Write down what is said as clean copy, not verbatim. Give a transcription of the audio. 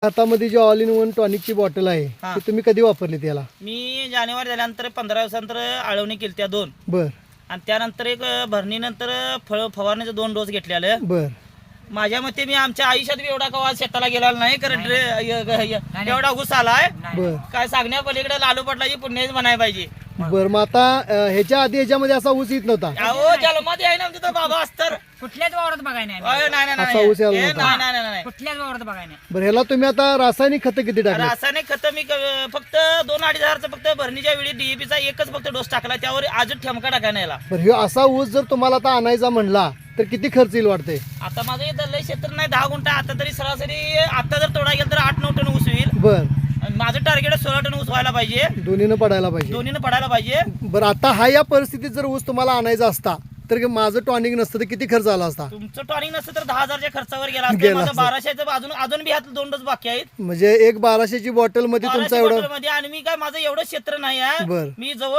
हातामध्ये जी all in one टॉनिकची bottle आहे हा. ती तुम्ही कधी वापरली त्याला? मी जानेवारी झाल्यानंतर 15 दिवसानंतर आळवणी केली त्या 2 बर आणि त्यानंतर एक भरणीनंतर फवारणीचे 2 डोस घेतलेले. बर माझ्या मते मी आमच्या आयुष्यात बी एवढा कवा शेताला गेला नाही कारण एवढा ऊस आलाय बर काय सांगण्या पलीकडे लालू पटलाची पुण्यच म्हणायला पाहिजे. बर मग आता ह्याच्या आधी ह्याच्यामध्ये असा ऊस येत नव्हता? अहो जन्मात आहे ना आमचं तर बाबा अस्तर. कुठल्याच वावरात बघाय नाही अय, नाही नाही, असा ऊस यायला नाही नव्हता. नाही नाही नाही. कुठल्याच वावरात बघाय नाही. बरं ह्याला तुम्ही आता रासायनिक खत किती टाकले? रासायनिक खत मी फक्त 2-2.5 हजारचा फक्त भरणीच्या वेळी डीएपीचा एकच फक्त डोस टाकला त्यावर अजून ठमका टाका नाही याला. बरं ह्यो असा ऊस जर तुम्हाला आता आणायचा म्हणला तर किती खर्च येईल वाटतंय? आता माझं हे दल्लई क्षेत्र नाही 10 गुंठा आता तरी सरासरी आता जर तोडा गेला तर 8-9 टन ऊस होईल. बर आणि माझं टार्गेट 16 टन ऊस व्हायला पाहिजे दोन्हीनं पडायला पाहिजे. दोन्हीनं पडायला पाहिजे. बरं आता हा या परिस्थितीत जर ऊस तुम्हाला आणायचा असता तर माझं टॉनिक नसतं तर किती खर्च आला असता? तुमचं टॉनिक नसतं तर 10,000च्या खर्चावर गेला असतं. गेला माझं असतं. 1200चं अजून बी ह्यात 2 डोस बाकी आहेत. म्हणजे एक 1200ची बॉटल मध्ये तुमचा 1200 एवढं बॉटलमध्ये आणि मी काय माझं एवढं क्षेत्र नाही आहे. बरं. मी जवळ